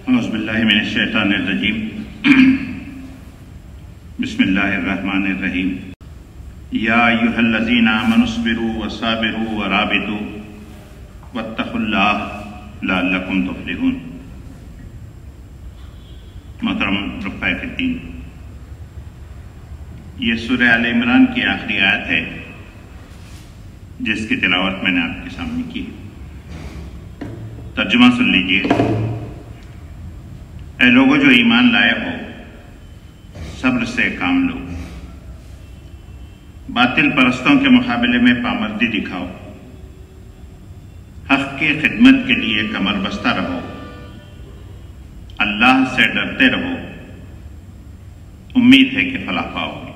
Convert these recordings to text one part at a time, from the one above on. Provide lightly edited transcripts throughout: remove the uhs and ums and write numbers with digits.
اعوذ باللہ من الشیطان الرجیم بسم اللہ الرحمن الرحیم یا ایھا الذین آمنوا اصبروا وصابروا ورابطوا واتقوا اللہ لعلکم تفلحون۔ محترم رفقائے فی الدین، یہ سورہ آل عمران کی آخری آیت ہے جس کی تلاوت میں نے آپ کے سامنے کی ہے۔ ترجمہ سن لیجئے۔ اے لوگوں جو ایمان لائے ہو، صبر سے کام لو، باطل پرستوں کے مقابلے میں پامردی دکھاؤ، حق کی خدمت کے لیے کمر بستہ رہو، اللہ سے ڈرتے رہو، امید ہے کہ فلاح پاؤ گے۔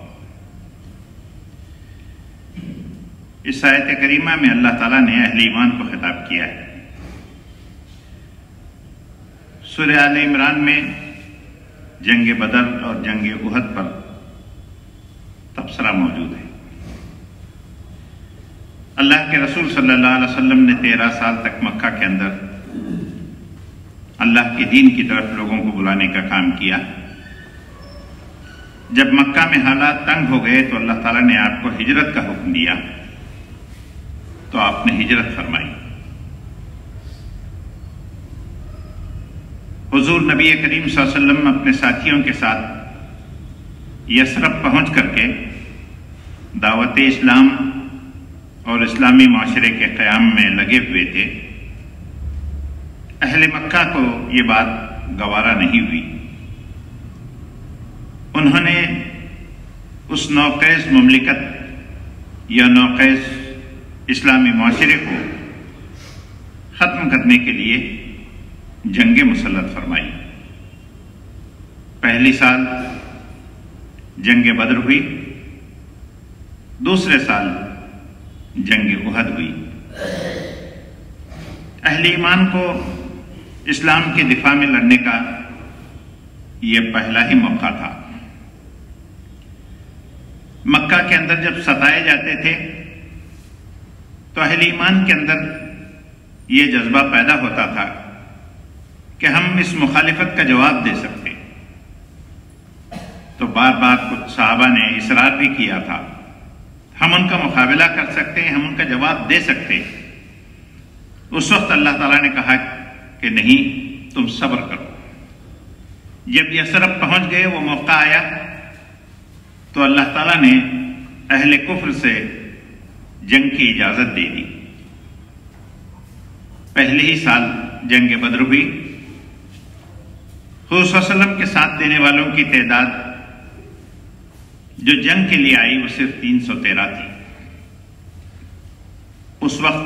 اس آیت کریمہ میں اللہ تعالیٰ نے اہل ایمان کو خطاب کیا ہے۔ سورہ آل عمران میں جنگ بدر اور جنگ احد پر تبصرہ موجود ہے۔ اللہ کے رسول صلی اللہ علیہ وسلم نے 13 سال تک مکہ کے اندر اللہ کے دین کی طرف لوگوں کو بلانے کا کام کیا۔ جب مکہ میں حالات تنگ ہو گئے تو اللہ تعالیٰ نے آپ کو ہجرت کا حکم دیا، تو آپ نے ہجرت فرمائی۔ حضور نبی کریم صلی اللہ علیہ وسلم اپنے ساتھیوں کے ساتھ یثرب پہنچ کر کے دعوت اسلام اور اسلامی معاشرے کے قیام میں لگے ہوئے تھے۔ اہل مکہ کو یہ بات گوارا نہیں ہوئی۔ انہوں نے اس نوخیز مملکت یا نوخیز اسلامی معاشرے کو ختم کرنے کے لیے جنگ مسلط فرمائی۔ پہلی سال جنگ بدر ہوئی، دوسرے سال جنگ احد ہوئی۔ اہل ایمان کو اسلام کے دفاع میں لڑنے کا یہ پہلا ہی موقع تھا۔ مکہ کے اندر جب ستائے جاتے تھے تو اہل ایمان کے اندر یہ جذبہ پیدا ہوتا تھا کہ ہم اس مخالفت کا جواب دے سکتے، تو بار بار کچھ صحابہ نے اصرار بھی کیا تھا، ہم ان کا مقابلہ کر سکتے ہیں، ہم ان کا جواب دے سکتے ہیں۔ اس وقت اللہ تعالیٰ نے کہا کہ نہیں، تم صبر کرو۔ جب یثرب پہنچ گئے، وہ موقع آیا تو اللہ تعالیٰ نے اہل کفر سے جنگ کی اجازت دے دی۔ پہلے ہی سال جنگ بدر ہوئی۔ حضور صلی اللہ علیہ وسلم کے ساتھ دینے والوں کی تعداد جو جنگ کے لیے آئی وہ صرف 313 تھی۔ اس وقت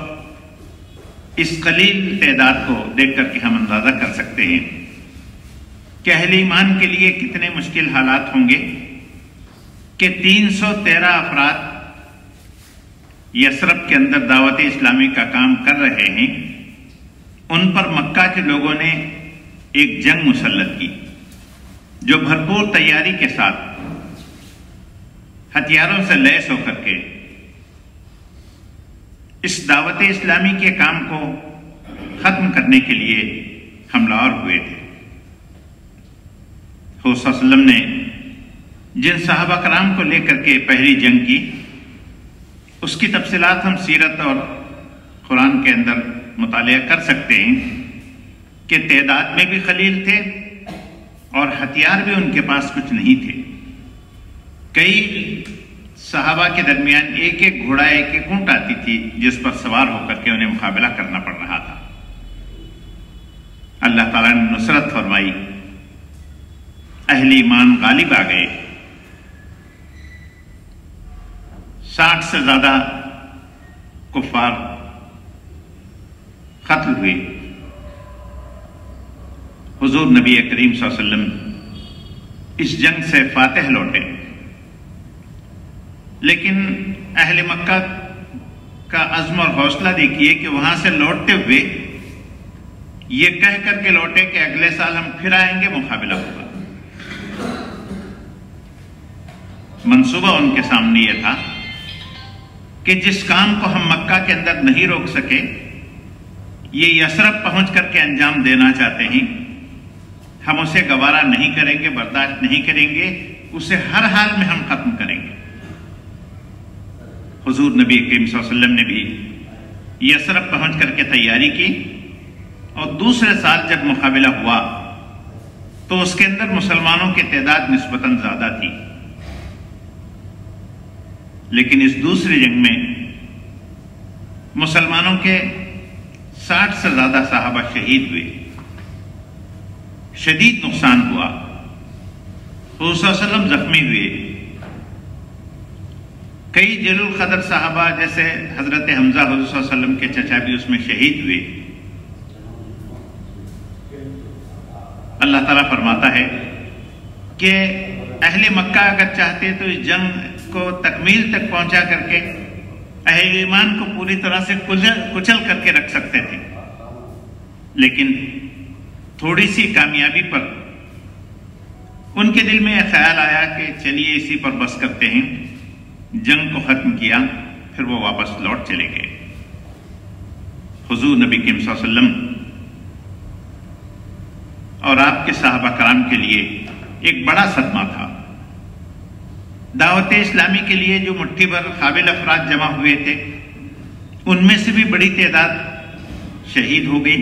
اس قلیل تعداد کو دیکھ کر کے ہم اندازہ کر سکتے ہیں کہ اہل ایمان کے لیے کتنے مشکل حالات ہوں گے کہ 313 افراد یثرب کے اندر دعوت اسلامی کا کام کر رہے ہیں، ان پر مکہ کے لوگوں نے ایک جنگ مسلط کی جو بھرپور تیاری کے ساتھ ہتھیاروں سے لیس ہو کر کے اس دعوت اسلامی کے کام کو ختم کرنے کے لیے حملہ آور ہوئے تھے۔ حضور صلی اللہ علیہ وسلم نے جن صحابہ کرام کو لے کر کے پہلی جنگ کی، اس کی تفصیلات ہم سیرت اور قرآن کے اندر مطالعہ کر سکتے ہیں کہ تعداد میں بھی قلیل تھے اور ہتھیار بھی ان کے پاس کچھ نہیں تھے۔ کئی صحابہ کے درمیان ایک ایک گھوڑا، ایک ایک اونٹ آتی تھی جس پر سوار ہو کر کے انہیں مقابلہ کرنا پڑ رہا تھا۔ اللہ تعالیٰ نے نصرت فرمائی، اہل ایمان غالب آ گئے، 60 سے زیادہ کفار قتل ہوئے۔ حضور نبی کریم صلی اللہ علیہ وسلم اس جنگ سے فاتح لوٹے، لیکن اہل مکہ کا عزم اور حوصلہ دیکھیے کہ وہاں سے لوٹتے ہوئے یہ کہہ کر کے لوٹے کہ اگلے سال ہم پھر آئیں گے، مقابلہ ہوگا۔ منصوبہ ان کے سامنے یہ تھا کہ جس کام کو ہم مکہ کے اندر نہیں روک سکے، یہ یثرب پہنچ کر کے انجام دینا چاہتے ہیں، ہم اسے گوارا نہیں کریں گے، برداشت نہیں کریں گے، اسے ہر حال میں ہم ختم کریں گے۔ حضور نبی کریم صلی اللہ علیہ وسلم نے بھی یثرب پہنچ کر کے تیاری کی، اور دوسرے سال جب مقابلہ ہوا تو اس کے اندر مسلمانوں کی تعداد نسبتاً زیادہ تھی، لیکن اس دوسری جنگ میں مسلمانوں کے 60 سے زیادہ صحابہ شہید ہوئے، شدید نقصان ہوا، حضور صلی اللہ علیہ وسلم زخمی ہوئے، کئی جلیل القدر صحابہ جیسے حضرت حمزہ حضور صلی اللہ علیہ وسلم کے چچا بھی اس میں شہید ہوئے۔ اللہ تعالیٰ فرماتا ہے کہ اہل مکہ اگر چاہتے تو اس جنگ کو تکمیل تک پہنچا کر کے اہل ایمان کو پوری طرح سے کچل کر کے رکھ سکتے تھے، لیکن تھوڑی سی کامیابی پر ان کے دل میں یہ خیال آیا کہ چلیے اسی پر بس کرتے ہیں، جنگ کو ختم کیا، پھر وہ واپس لوٹ چلے گئے۔ حضور نبی کریم صلی اللہ علیہ وسلم اور آپ کے صحابہ کرام کے لیے ایک بڑا صدمہ تھا۔ دعوت اسلامی کے لیے جو مٹھی بھر قابل افراد جمع ہوئے تھے، ان میں سے بھی بڑی تعداد شہید ہو گئی۔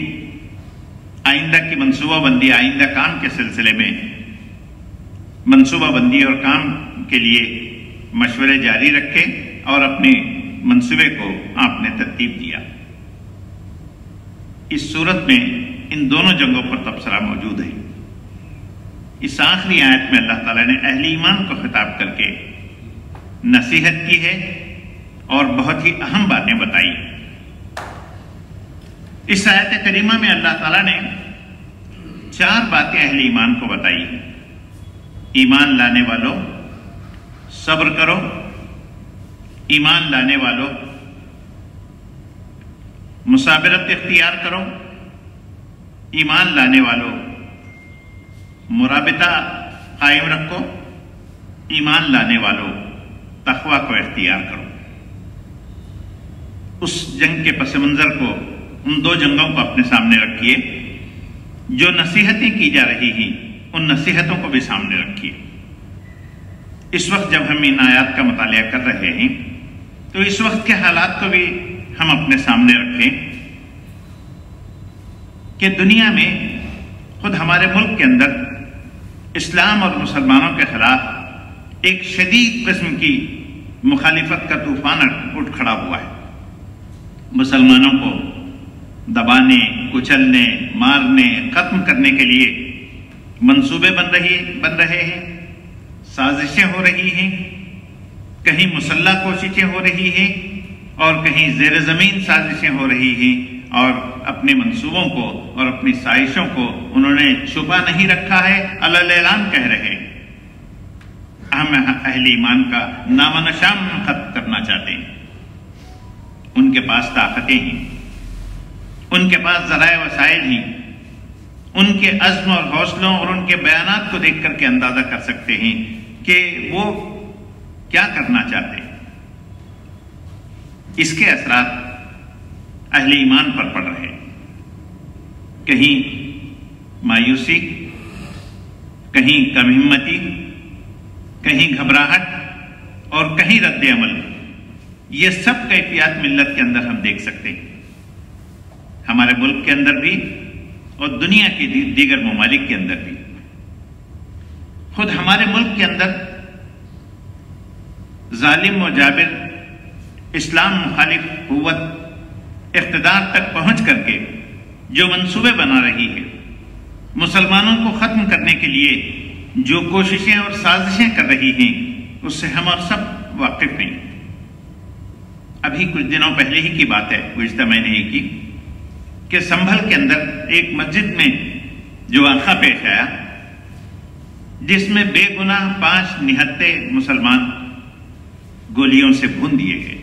آئندہ کی منصوبہ بندی، آئندہ کام کے سلسلے میں منصوبہ بندی اور کام کے لیے مشورے جاری رکھے اور اپنے منصوبے کو آپ نے ترتیب دیا۔ اس صورت میں ان دونوں جنگوں پر تبصرہ موجود ہے۔ اس آخری آیت میں اللہ تعالیٰ نے اہل ایمان کو خطاب کر کے نصیحت کی ہے اور بہت ہی اہم باتیں بتائی۔ اس آیت کریمہ میں اللہ تعالیٰ نے 4 باتیں اہل ایمان کو بتائی۔ ایمان لانے والوں صبر کرو، ایمان لانے والوں مصابرت اختیار کرو، ایمان لانے والوں مرابطہ قائم رکھو، ایمان لانے والوں تقوی کو اختیار کرو۔ اس جنگ کے پس منظر کو، ان 2 جنگوں کو اپنے سامنے رکھیے، جو نصیحتیں کی جا رہی ہیں ان نصیحتوں کو بھی سامنے رکھیے۔ اس وقت جب ہم ان آیات کا مطالعہ کر رہے ہیں تو اس وقت کے حالات کو بھی ہم اپنے سامنے رکھیں کہ دنیا میں خود ہمارے ملک کے اندر اسلام اور مسلمانوں کے خلاف ایک شدید قسم کی مخالفت کا طوفان اٹھ کھڑا ہوا ہے۔ مسلمانوں کو دبانے، کچلنے، مارنے، ختم کرنے کے لیے منصوبے بن رہے ہیں، سازشیں ہو رہی ہیں، کہیں مسلح کوششیں ہو رہی ہیں اور کہیں زیر زمین سازشیں ہو رہی ہیں، اور اپنے منصوبوں کو اور اپنی سازشوں کو انہوں نے چھپا نہیں رکھا ہے، علل اعلان کہہ رہے ہیں۔ ہم اہل ایمان کا نام و نشان ختم کرنا چاہتے ہیں۔ ان کے پاس طاقتیں ہیں، ان کے پاس ذرائع وسائل ہیں، ان کے عزم اور حوصلوں اور ان کے بیانات کو دیکھ کر کے اندازہ کر سکتے ہیں کہ وہ کیا کرنا چاہتے ہیں۔ اس کے اثرات اہل ایمان پر پڑ رہے ہیں، کہیں مایوسی، کہیں کم ہمتی، کہیں گھبراہٹ اور کہیں رد عمل۔ یہ سب کیفیات ملت کے اندر ہم دیکھ سکتے ہیں، ہمارے ملک کے اندر بھی اور دنیا کے دیگر ممالک کے اندر بھی۔ خود ہمارے ملک کے اندر ظالم و جابر اسلام مخالف قوت اقتدار تک پہنچ کر کے جو منصوبے بنا رہی ہے، مسلمانوں کو ختم کرنے کے لیے جو کوششیں اور سازشیں کر رہی ہیں، اس سے ہم اور سب واقف ہیں۔ ابھی کچھ دنوں پہلے ہی کی بات ہے، گزشتہ مہینے ہی کی، کہ سنبھل کے اندر ایک مسجد میں جو واقعہ پیش آیا جس میں بے گناہ 5 نہتے مسلمان گولیوں سے بھون دیے گئے۔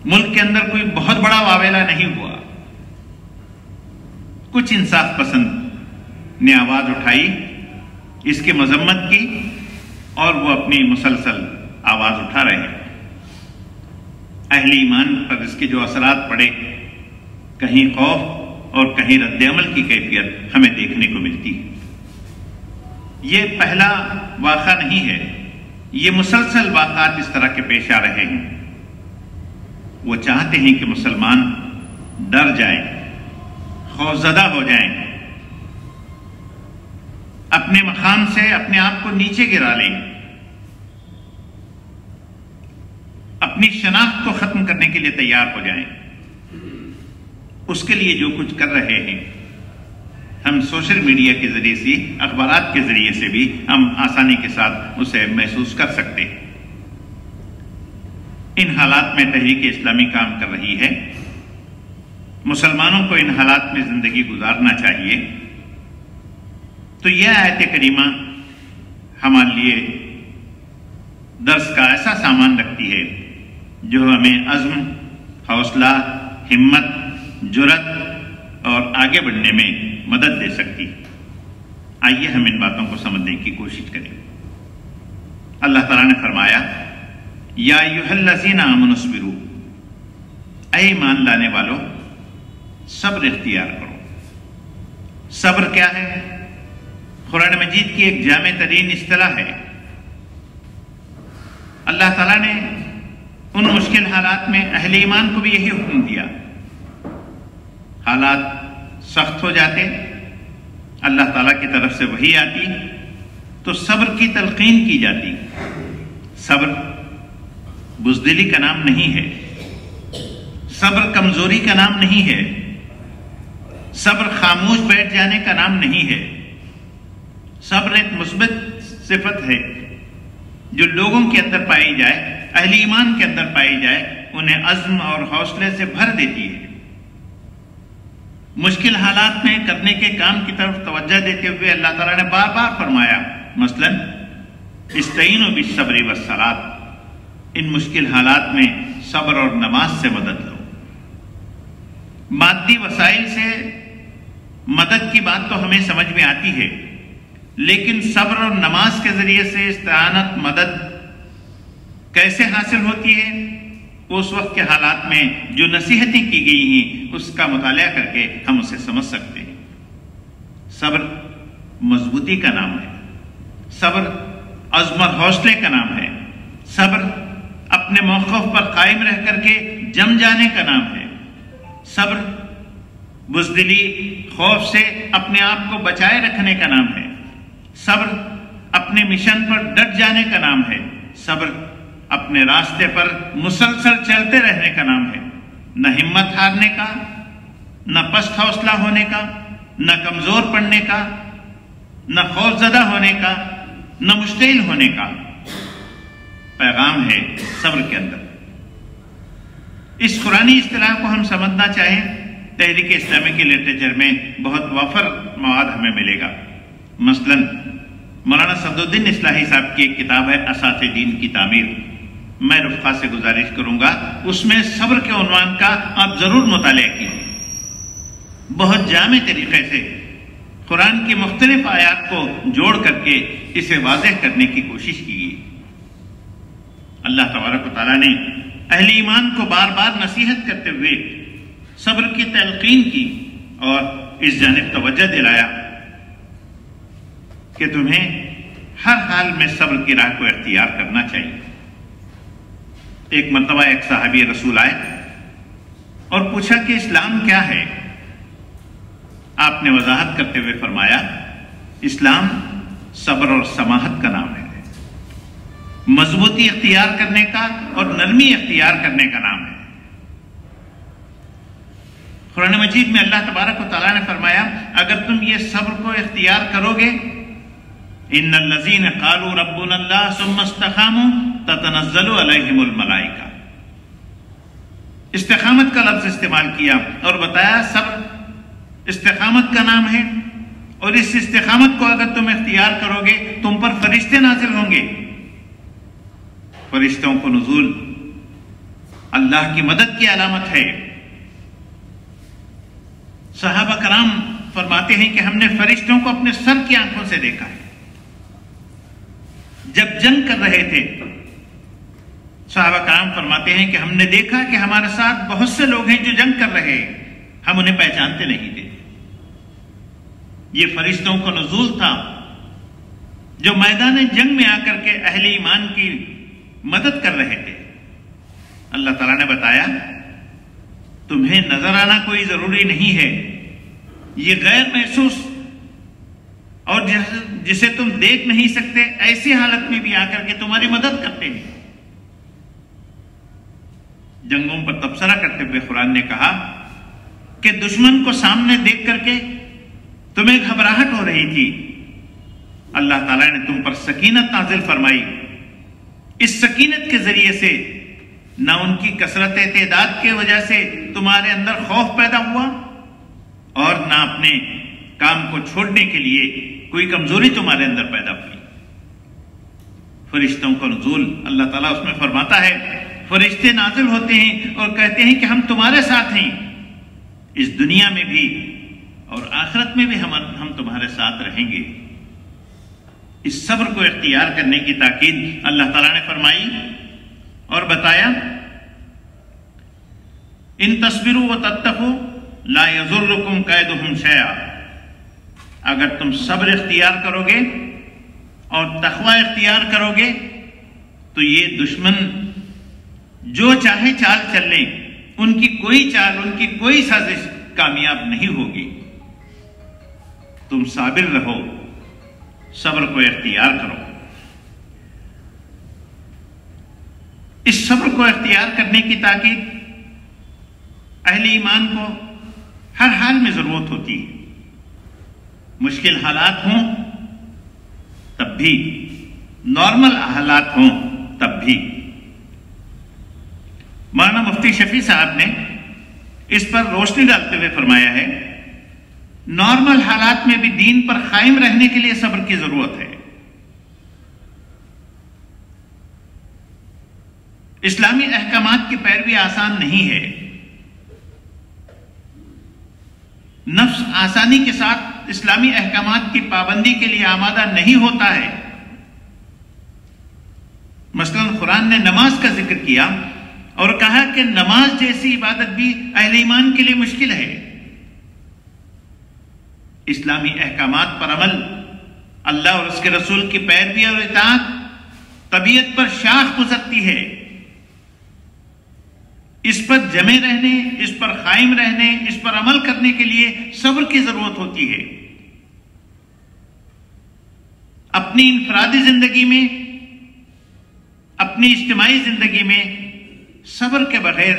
ملک کے اندر کوئی بہت بڑا واویلا نہیں ہوا، کچھ انصاف پسند نے آواز اٹھائی، اس کی مذمت کی، اور وہ اپنی مسلسل آواز اٹھا رہے ہیں۔ اہل ایمان پر اس کے جو اثرات پڑے، کہیں خوف اور کہیں رد عمل کی کیفیت ہمیں دیکھنے کو ملتی ہے۔ یہ پہلا واقعہ نہیں ہے، یہ مسلسل واقعات اس طرح کے پیش آ رہے ہیں۔ وہ چاہتے ہیں کہ مسلمان ڈر جائیں، خوفزدہ ہو جائیں، اپنے مقام سے اپنے آپ کو نیچے گرا لیں، اپنی شناخت کو ختم کرنے کے لیے تیار ہو جائیں۔ اس کے لیے جو کچھ کر رہے ہیں ہم سوشل میڈیا کے ذریعے سے، اخبارات کے ذریعے سے بھی ہم آسانی کے ساتھ اسے محسوس کر سکتے ہیں۔ ان حالات میں تحریک اسلامی کام کر رہی ہے۔ مسلمانوں کو ان حالات میں زندگی گزارنا چاہیے۔ تو یہ آیت کریمہ ہمارے لیے درس کا ایسا سامان رکھتی ہے جو ہمیں عزم، حوصلہ، ہمت، جرأت اور آگے بڑھنے میں مدد دے سکتی۔ آئیے ہم ان باتوں کو سمجھنے کی کوشش کریں۔ اللہ تعالیٰ نے فرمایا، یا ایھا الذین آمنوا اصبروا، اے ایمان لانے والو صبر اختیار کرو۔ صبر کیا ہے؟ قرآن مجید کی ایک جامع ترین اصطلاح ہے۔ اللہ تعالیٰ نے ان مشکل حالات میں اہل ایمان کو بھی یہی حکم دیا۔ حالات سخت ہو جاتے، اللہ تعالیٰ کی طرف سے وحی آتی تو صبر کی تلقین کی جاتی۔ صبر بزدلی کا نام نہیں ہے، صبر کمزوری کا نام نہیں ہے، صبر خاموش بیٹھ جانے کا نام نہیں ہے۔ صبر ایک مثبت صفت ہے جو لوگوں کے اندر پائی جائے، اہل ایمان کے اندر پائی جائے، انہیں عزم اور حوصلے سے بھر دیتی ہے۔ مشکل حالات میں کرنے کے کام کی طرف توجہ دیتے ہوئے اللہ تعالیٰ نے بار بار فرمایا، مثلا استعینوا بالصبر والصلاۃ، ان مشکل حالات میں صبر اور نماز سے مدد لو۔ مادی وسائل سے مدد کی بات تو ہمیں سمجھ میں آتی ہے، لیکن صبر اور نماز کے ذریعے سے استعانت، مدد کیسے حاصل ہوتی ہے؟ اس وقت کے حالات میں جو نصیحتیں کی گئی ہیں اس کا مطالعہ کر کے ہم اسے سمجھ سکتے ہیں۔ صبر مضبوطی کا نام ہے، صبر عزم اور حوصلے کا نام ہے، صبر اپنے موقف پر قائم رہ کر کے جم جانے کا نام ہے، صبر بزدلی، خوف سے اپنے آپ کو بچائے رکھنے کا نام ہے، صبر اپنے مشن پر ڈٹ جانے کا نام ہے، صبر اپنے راستے پر مسلسل چلتے رہنے کا نام ہے۔ نہ ہمت ہارنے کا، نہ پست حوصلہ ہونے کا، نہ کمزور پڑنے کا، نہ خوف زدہ ہونے کا، نہ مشتعل ہونے کا پیغام ہے صبر کے اندر۔ اس قرآنی اصطلاح کو ہم سمجھنا چاہیں، تحریک اسلامی کے لٹریچر میں بہت وافر مواد ہمیں ملے گا۔ مثلا مولانا صدرالدین اصلاحی صاحب کی ایک کتاب ہے اساس دین کی تعمیر، میں رفقا سے گزارش کروں گا اس میں صبر کے عنوان کا آپ ضرور مطالعہ کیجیے۔ بہت جامع طریقے سے قرآن کی مختلف آیات کو جوڑ کر کے اسے واضح کرنے کی کوشش کی گئی۔ اللہ تبارک و تعالیٰ نے اہل ایمان کو بار بار نصیحت کرتے ہوئے صبر کی تلقین کی اور اس جانب توجہ دلایا کہ تمہیں ہر حال میں صبر کی راہ کو اختیار کرنا چاہیے۔ ایک مرتبہ ایک صحابی رسول آئے اور پوچھا کہ اسلام کیا ہے؟ آپ نے وضاحت کرتے ہوئے فرمایا، اسلام صبر اور سماحت کا نام ہے، مضبوطی اختیار کرنے کا اور نرمی اختیار کرنے کا نام ہے۔ قرآن مجید میں اللہ تبارک و تعالیٰ نے فرمایا، اگر تم یہ صبر کو اختیار کرو گے، ان الذین قالوا ربنا اللہ ثم استقاموا تتنزل علیہم الملائکہ، استقامت کا لفظ استعمال کیا اور بتایا صبر استقامت کا نام ہے، اور اس استقامت کو اگر تم اختیار کرو گے تم پر فرشتے نازل ہوں گے۔ فرشتوں کو نزول اللہ کی مدد کی علامت ہے۔ صحابہ کرام فرماتے ہیں کہ ہم نے فرشتوں کو اپنے سر کی آنکھوں سے دیکھا ہے جب جنگ کر رہے تھے۔ صحابہ کرام فرماتے ہیں کہ ہم نے دیکھا کہ ہمارے ساتھ بہت سے لوگ ہیں جو جنگ کر رہے ہیں، ہم انہیں پہچانتے نہیں تھے۔ یہ فرشتوں کا نزول تھا جو میدان جنگ میں آ کر کے اہل ایمان کی مدد کر رہے تھے۔ اللہ تعالیٰ نے بتایا تمہیں نظر آنا کوئی ضروری نہیں ہے، یہ غیر محسوس اور جسے تم دیکھ نہیں سکتے ایسی حالت میں بھی آ کر کے تمہاری مدد کرتے ہیں۔ جنگوں پر تبصرہ کرتے ہوئے قرآن نے کہا کہ دشمن کو سامنے دیکھ کر کے تمہیں گھبراہٹ ہو رہی تھی، اللہ تعالیٰ نے تم پر سکینت نازل فرمائی۔ اس سکینت کے ذریعے سے نہ ان کی کثرت تعداد کی وجہ سے تمہارے اندر خوف پیدا ہوا اور نہ اپنے کام کو چھوڑنے کے لیے کوئی کمزوری تمہارے اندر پیدا ہوئی۔ فرشتوں کا نزول اللہ تعالیٰ اس میں فرماتا ہے، فرشتے نازل ہوتے ہیں اور کہتے ہیں کہ ہم تمہارے ساتھ ہیں، اس دنیا میں بھی اور آخرت میں بھی ہم تمہارے ساتھ رہیں گے۔ اس صبر کو اختیار کرنے کی تاکید اللہ تعالیٰ نے فرمائی اور بتایا ان تصبروا وتتقوا لا یضرکم کیدہم شیئا، اگر تم صبر اختیار کرو گے اور تقوی اختیار کرو گے تو یہ دشمن جو چاہے چال چل لیں، ان کی کوئی چال، ان کی کوئی سازش کامیاب نہیں ہوگی۔ تم صابر رہو، صبر کو اختیار کرو۔ اس صبر کو اختیار کرنے کی تاکید اہل ایمان کو ہر حال میں ضرورت ہوتی ہے، مشکل حالات ہوں تب بھی، نارمل حالات ہوں تب بھی۔ مولانا مفتی شفیع صاحب نے اس پر روشنی ڈالتے ہوئے فرمایا ہے، نارمل حالات میں بھی دین پر قائم رہنے کے لیے صبر کی ضرورت ہے۔ اسلامی احکامات کی پیروی آسان نہیں ہے، نفس آسانی کے ساتھ اسلامی احکامات کی پابندی کے لیے آمادہ نہیں ہوتا ہے۔ مثلا قرآن نے نماز کا ذکر کیا اور کہا کہ نماز جیسی عبادت بھی اہل ایمان کے لیے مشکل ہے۔ اسلامی احکامات پر عمل، اللہ اور اس کے رسول کی پیروی اور اطاعت طبیعت پر شاخ گزرتی ہے۔ اس پر جمے رہنے، اس پر قائم رہنے، اس پر عمل کرنے کے لیے صبر کی ضرورت ہوتی ہے۔ اپنی انفرادی زندگی میں، اپنی اجتماعی زندگی میں صبر کے بغیر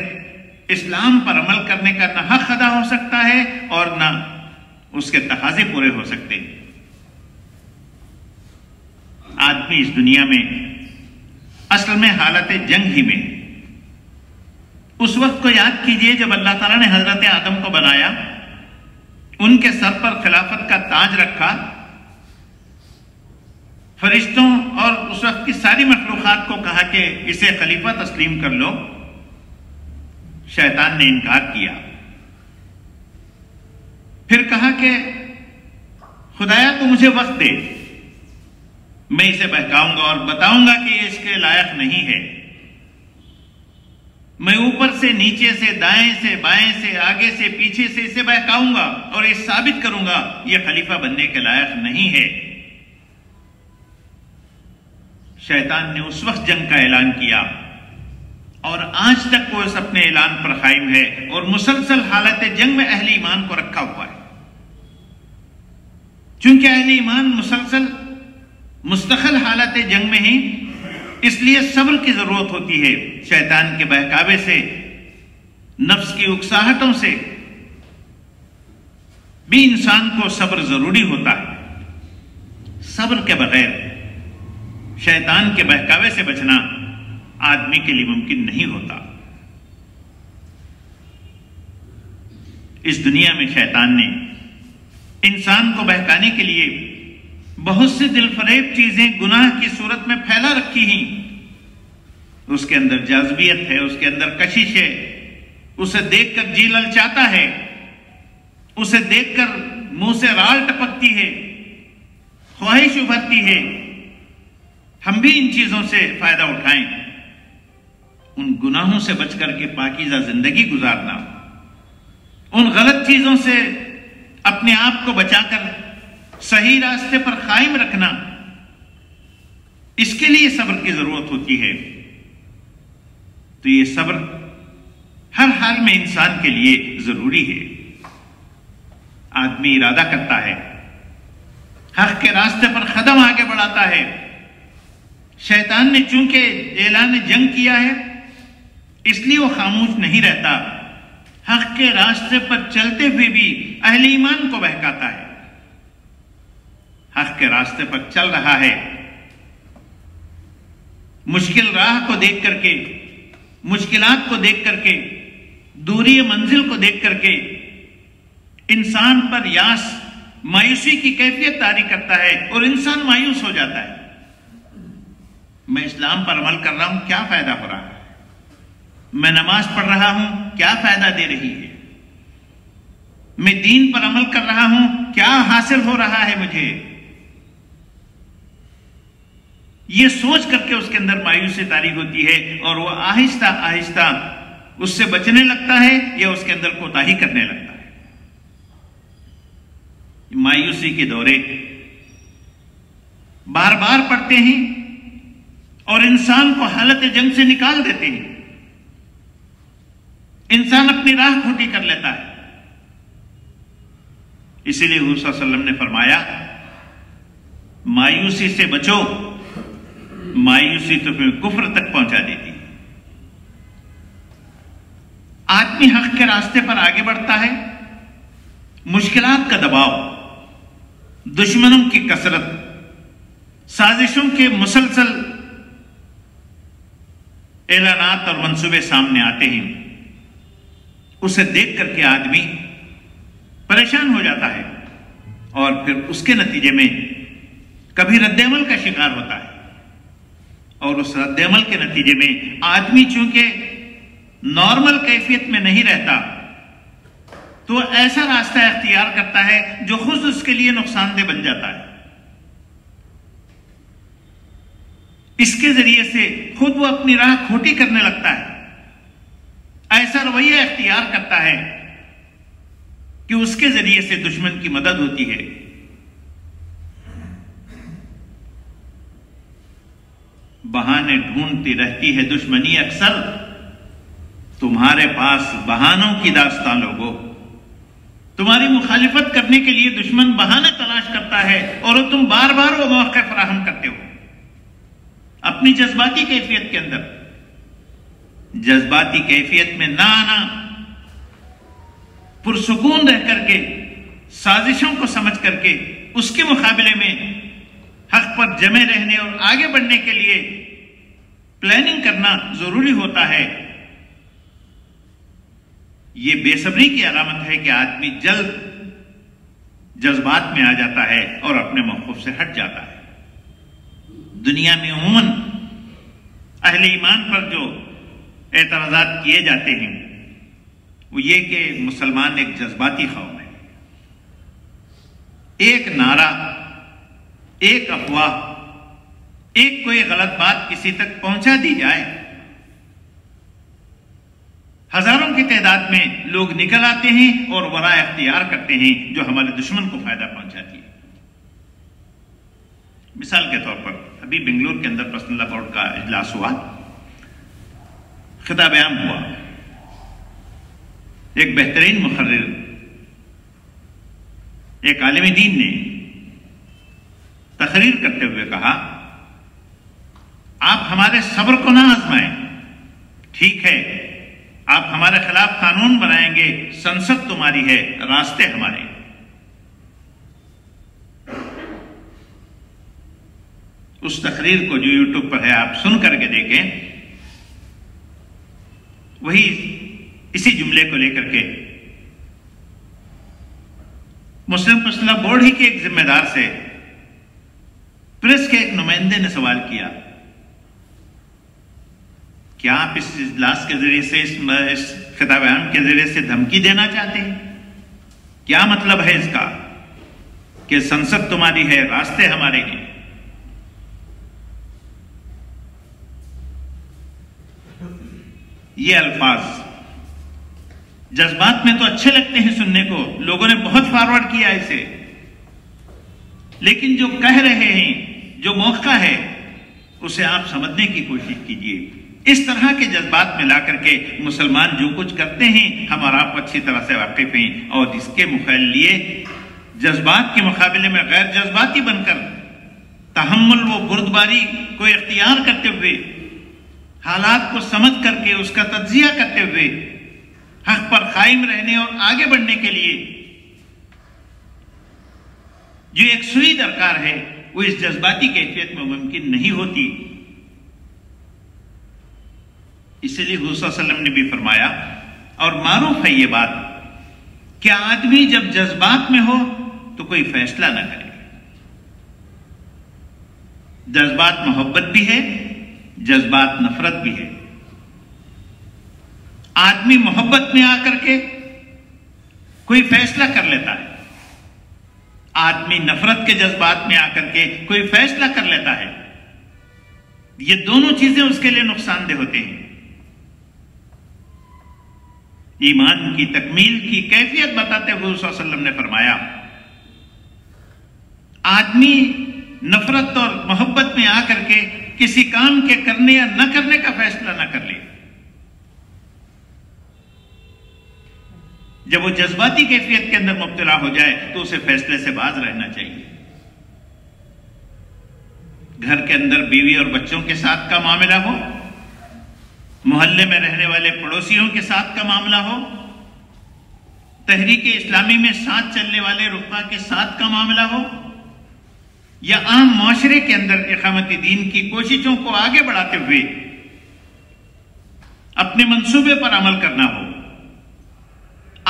اسلام پر عمل کرنے کا نہ حق ادا ہو سکتا ہے اور نہ اس کے تقاضے پورے ہو سکتے ہیں۔ آدمی اس دنیا میں اصل میں حالت جنگ ہی میں ہے۔ اس وقت کو یاد کیجئے جب اللہ تعالیٰ نے حضرت آدم کو بنایا، ان کے سر پر خلافت کا تاج رکھا، فرشتوں اور اس وقت کی ساری مخلوقات کو کہا کہ اسے خلیفہ تسلیم کر لو، شیطان نے انکار کیا۔ پھر کہا کہ خدایا تو مجھے وقت دے، میں اسے بہکاؤں گا اور بتاؤں گا کہ یہ اس کے لائق نہیں ہے، میں اوپر سے نیچے سے دائیں سے بائیں سے آگے سے پیچھے سے اسے بہکاؤں گا اور یہ ثابت کروں گا یہ خلیفہ بننے کے لائق نہیں ہے۔ شیطان نے اس وقت جنگ کا اعلان کیا اور آج تک وہ اس اپنے اعلان پر قائم ہے اور مسلسل حالت جنگ میں اہل ایمان کو رکھا ہوا ہے۔ چونکہ اہل ایمان مسلسل مستقل حالت جنگ میں ہیں، اس لیے صبر کی ضرورت ہوتی ہے۔ شیطان کے بہکاوے سے، نفس کی اکساہٹوں سے بھی انسان کو صبر ضروری ہوتا ہے۔ صبر کے بغیر شیطان کے بہکاوے سے بچنا آدمی کے لیے ممکن نہیں ہوتا۔ اس دنیا میں شیطان نے انسان کو بہکانے کے لیے بہت سے دل فریب چیزیں گناہ کی صورت میں پھیلا رکھی ہیں۔ اس کے اندر جاذبیت ہے، اس کے اندر کشش ہے، اسے دیکھ کر جی للچاتا ہے، اسے دیکھ کر منہ سے رال ٹپکتی ہے، خواہش ابھرتی ہے ہم بھی ان چیزوں سے فائدہ اٹھائیں۔ ان گناہوں سے بچ کر کے پاکیزہ زندگی گزارنا، ان غلط چیزوں سے اپنے آپ کو بچا کر صحیح راستے پر قائم رکھنا، اس کے لیے صبر کی ضرورت ہوتی ہے۔ تو یہ صبر ہر حال میں انسان کے لیے ضروری ہے۔ آدمی ارادہ کرتا ہے، حق کے راستے پر قدم آگے بڑھاتا ہے۔ شیطان نے چونکہ اعلان جنگ کیا ہے، اس لیے وہ خاموش نہیں رہتا، حق کے راستے پر چلتے ہوئے بھی اہل ایمان کو بہکاتا ہے۔ حق کے راستے پر چل رہا ہے، مشکل راہ کو دیکھ کر کے، مشکلات کو دیکھ کر کے، دوری منزل کو دیکھ کر کے انسان پر یاس، مایوسی کی کیفیت طاری کرتا ہے اور انسان مایوس ہو جاتا ہے۔ میں اسلام پر عمل کر رہا ہوں، کیا فائدہ ہو رہا ہے؟ میں نماز پڑھ رہا ہوں، کیا فائدہ دے رہی ہے؟ میں دین پر عمل کر رہا ہوں، کیا حاصل ہو رہا ہے مجھے؟ یہ سوچ کر کے اس کے اندر مایوسی طاری ہوتی ہے اور وہ آہستہ آہستہ اس سے بچنے لگتا ہے یا اس کے اندر کوتاہی کرنے لگتا ہے۔ مایوسی کے دورے بار بار پڑتے ہیں اور انسان کو حالت جنگ سے نکال دیتے ہیں۔ انسان اپنی راہ کھوٹی کر لیتا ہے۔ اسی لیے حضور صلی اللہ علیہ وسلم نے فرمایا، مایوسی سے بچو، مایوسی تو پھر کفر تک پہنچا دیتی ہے۔ آدمی حق کے راستے پر آگے بڑھتا ہے، مشکلات کا دباؤ، دشمنوں کی کثرت، سازشوں کے مسلسل اعلانات اور منصوبے سامنے آتے ہیں، اسے دیکھ کر کے آدمی پریشان ہو جاتا ہے اور پھر اس کے نتیجے میں کبھی رد عمل کا شکار ہوتا ہے، اور اس رد عمل کے نتیجے میں آدمی چونکہ نارمل کیفیت میں نہیں رہتا تو ایسا راستہ اختیار کرتا ہے جو خود اس کے لیے نقصان دہ بن جاتا ہے۔ اس کے ذریعے سے خود وہ اپنی راہ کھوٹی کرنے لگتا ہے، ایسا رویہ اختیار کرتا ہے کہ اس کے ذریعے سے دشمن کی مدد ہوتی ہے۔ بہانے ڈھونڈتی رہتی ہے دشمنی اکثر، تمہارے پاس بہانوں کی داستان لوگوں۔ تمہاری مخالفت کرنے کے لیے دشمن بہانے تلاش کرتا ہے اور تم بار بار وہ موقع فراہم کرتے ہو۔ اپنی جذباتی کیفیت کے اندر، جذباتی کیفیت میں نہ آنا، پرسکون رہ کر کے، سازشوں کو سمجھ کر کے اس کے مقابلے میں حق پر جمے رہنے اور آگے بڑھنے کے لیے پلاننگ کرنا ضروری ہوتا ہے۔ یہ بے صبری کی علامت ہے کہ آدمی جلد جذبات میں آ جاتا ہے اور اپنے موقف سے ہٹ جاتا ہے۔ دنیا میں عموماً اہل ایمان پر جو اعتراضات کیے جاتے ہیں وہ یہ کہ مسلمان ایک جذباتی قوم ہے، ایک نعرہ، ایک افواہ، ایک کوئی غلط بات کسی تک پہنچا دی جائے، ہزاروں کی تعداد میں لوگ نکل آتے ہیں اور ورائے اختیار کرتے ہیں جو ہمارے دشمن کو فائدہ پہنچاتی ہے۔ مثال کے طور پر ابھی بنگلور کے اندر پرسنل لا بورڈ کا اجلاس ہوا، خطاب عام ہوا، ایک بہترین مقرر، ایک عالم دین نے تقریر کرتے ہوئے کہا، آپ ہمارے صبر کو نہ آزمائیں، ٹھیک ہے آپ ہمارے خلاف قانون بنائیں گے، سنسد تمہاری ہے، راستے ہمارے۔ اس تقریر کو جو یوٹیوب پر ہے آپ سن کر کے دیکھیں، وہی اسی جملے کو لے کر کے مسلم پرسنل لا بورڈ ہی کے ایک ذمہ دار سے پریس کے ایک نمائندے نے سوال کیا، کیا آپ اس اجلاس کے ذریعے سے، اس خطاب عام کے ذریعے سے دھمکی دینا چاہتے ہیں؟ کیا مطلب ہے اس کا کہ سنسد تمہاری ہے، راستے ہمارے ہیں؟ یہ الفاظ جذبات میں تو اچھے لگتے ہیں سننے کو، لوگوں نے بہت فارورڈ کیا اسے، لیکن جو کہہ رہے ہیں، جو موقع ہے، اسے آپ سمجھنے کی کوشش کیجئے۔ اس طرح کے جذبات میں لا کر کے مسلمان جو کچھ کرتے ہیں ہم اور آپ اچھی طرح سے واقف ہیں، اور اس کے لیے جذبات کے مقابلے میں غیر جذباتی بن کر تحمل و بردباری کو اختیار کرتے ہوئے، حالات کو سمجھ کر کے اس کا تجزیہ کرتے ہوئے حق پر قائم رہنے اور آگے بڑھنے کے لیے جو ایک سوئی درکار ہے، وہ اس جذباتی کیفیت میں ممکن نہیں ہوتی۔ اسی لیے حضور صلی اللہ علیہ وسلم نے بھی فرمایا، اور معروف ہے یہ بات، کہ آدمی جب جذبات میں ہو تو کوئی فیصلہ نہ کرے۔ جذبات محبت بھی ہے، جذبات نفرت بھی ہے۔ آدمی محبت میں آ کر کے کوئی فیصلہ کر لیتا ہے، آدمی نفرت کے جذبات میں آ کر کے کوئی فیصلہ کر لیتا ہے۔ یہ دونوں چیزیں اس کے لیے نقصان دہ ہوتے ہیں۔ ایمان کی تکمیل کی کیفیت بتاتے ہوئے صلی اللہ علیہ وسلم نے فرمایا، آدمی نفرت اور محبت میں آ کر کے کسی کام کے کرنے یا نہ کرنے کا فیصلہ نہ کر لے۔ جب وہ جذباتی کیفیت کے اندر مبتلا ہو جائے تو اسے فیصلے سے باز رہنا چاہیے۔ گھر کے اندر بیوی اور بچوں کے ساتھ کا معاملہ ہو، محلے میں رہنے والے پڑوسیوں کے ساتھ کا معاملہ ہو، تحریک اسلامی میں ساتھ چلنے والے رفقا کے ساتھ کا معاملہ ہو، یا عام معاشرے کے اندر اقامت دین کی کوششوں کو آگے بڑھاتے ہوئے اپنے منصوبے پر عمل کرنا ہو،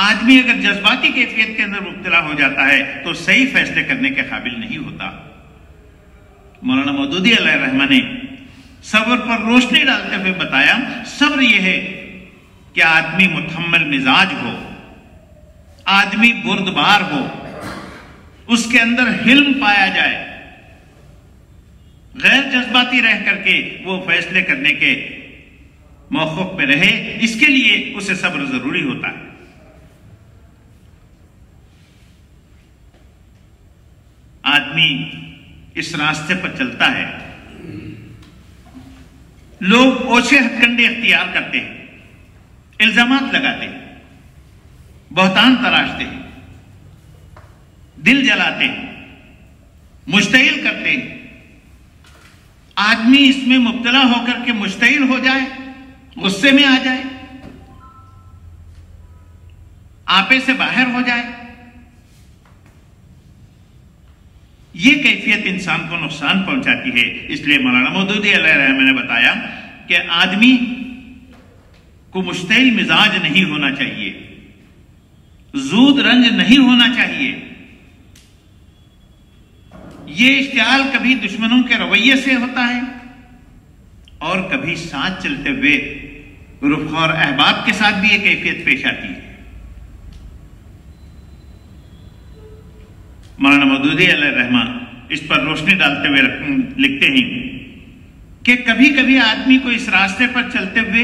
آدمی اگر جذباتی کیفیت کے اندر مبتلا ہو جاتا ہے تو صحیح فیصلے کرنے کے قابل نہیں ہوتا۔ مولانا مودودی علیہ الرحمہ نے صبر پر روشنی ڈالتے ہوئے بتایا، صبر یہ ہے کہ آدمی متحمل مزاج ہو، آدمی بردبار ہو، اس کے اندر حلم پایا جائے، غیر جذباتی رہ کر کے وہ فیصلے کرنے کے موقف میں رہے۔ اس کے لیے اسے صبر ضروری ہوتا ہے۔ آدمی اس راستے پر چلتا ہے، لوگ اوچھے ہتھ کنڈے اختیار کرتے ہیں، الزامات لگاتے ہیں، بہتان تراشتے ہیں، دل جلاتے ہیں، مشتعل کرتے ہیں۔ آدمی اس میں مبتلا ہو کر کے مشتعل ہو جائے، غصے میں آ جائے، آپے سے باہر ہو جائے، یہ کیفیت انسان کو نقصان پہنچاتی ہے۔ اس لیے مولانا مودودی علیہ الرحمہ نے بتایا کہ آدمی کو مشتعل مزاج نہیں ہونا چاہیے، زود رنج نہیں ہونا چاہیے۔ یہ اشتعال کبھی دشمنوں کے رویے سے ہوتا ہے اور کبھی ساتھ چلتے ہوئے رفقا اور احباب کے ساتھ بھی یہ کیفیت پیش آتی ہے۔ مولانا مودودی علیہ الرحمہ اس پر روشنی ڈالتے ہوئے لکھتے ہیں کہ کبھی کبھی آدمی کو اس راستے پر چلتے ہوئے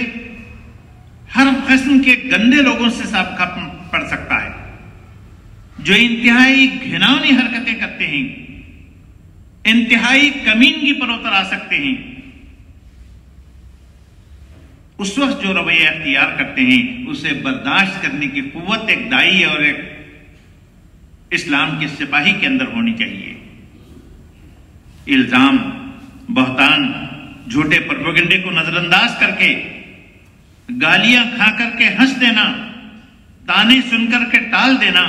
ہر قسم کے گندے لوگوں سے سابقہ پڑ سکتا ہے، جو انتہائی گھناؤنی حرکتیں کرتے ہیں، انتہائی کمینگی پر اتر آ سکتے ہیں۔ اس وقت جو رویہ اختیار کرتے ہیں اسے برداشت کرنے کی قوت ایک دائی اور ایک اسلام کے سپاہی کے اندر ہونی چاہیے۔ الزام، بہتان، جھوٹے پروپیگنڈے کو نظر انداز کر کے، گالیاں کھا کر کے ہنس دینا، تانے سن کر کے ٹال دینا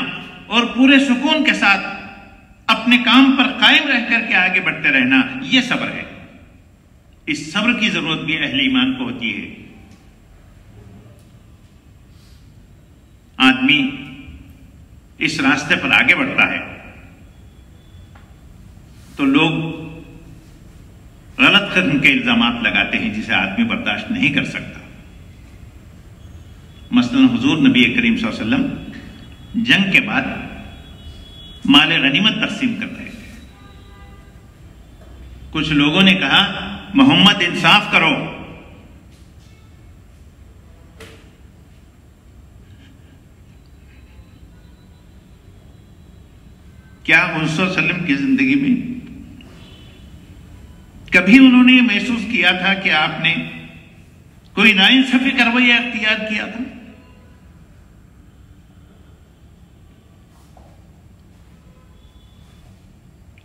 اور پورے سکون کے ساتھ اپنے کام پر قائم رہ کر کے آگے بڑھتے رہنا، یہ صبر ہے۔ اس صبر کی ضرورت بھی اہل ایمان کو ہوتی ہے۔ آدمی اس راستے پر آگے بڑھتا ہے تو لوگ غلط قسم کے الزامات لگاتے ہیں جسے آدمی برداشت نہیں کر سکتا۔ مثلا حضور نبی کریم صلی اللہ علیہ وسلم جنگ کے بعد مال غنیمت تقسیم کر رہے تھے۔ کچھ لوگوں نے کہا محمد انصاف کرو، کیا حضور صلی اللہ علیہ وسلم کی زندگی میں کبھی انہوں نے یہ محسوس کیا تھا کہ آپ نے کوئی ناانصافی کا رویہ اختیار کیا تھا؟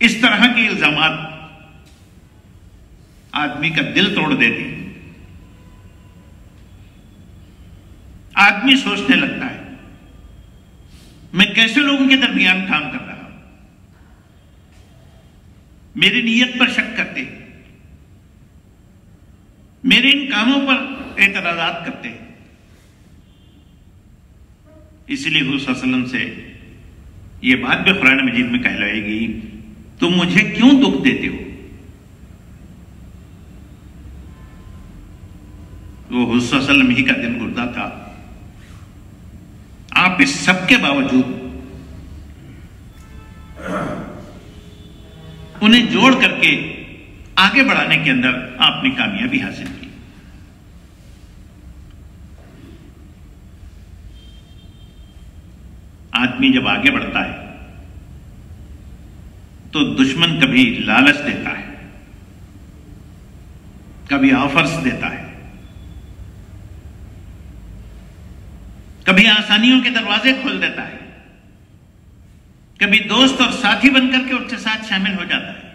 اس طرح کے الزامات آدمی کا دل توڑ دیتے ہیں. آدمی سوچنے لگتا ہے میں کیسے لوگوں کے درمیان کام کر رہا ہوں، میری نیت پر شک کرتے ہیں، میرے ان کاموں پر اعتراضات کرتے ہیں. اسی لیے حضور صلی اللہ علیہ وسلم سے یہ بات بھی قرآن مجید میں کہلائے گی، تم مجھے کیوں دکھ دیتے ہو؟ وہ حضور صلی اللہ علیہ وسلم ہی کا دن گردہ تھا. آپ اس سب کے باوجود انہیں جوڑ کر کے آگے بڑھانے کے اندر آپ نے کامیابی حاصل کی. آدمی جب آگے بڑھتا ہے تو دشمن کبھی لالچ دیتا ہے، کبھی آفرز دیتا ہے، کبھی آسانیوں کے دروازے کھول دیتا ہے، کبھی دوست اور ساتھی بن کر کے اس کے ساتھ شامل ہو جاتا ہے.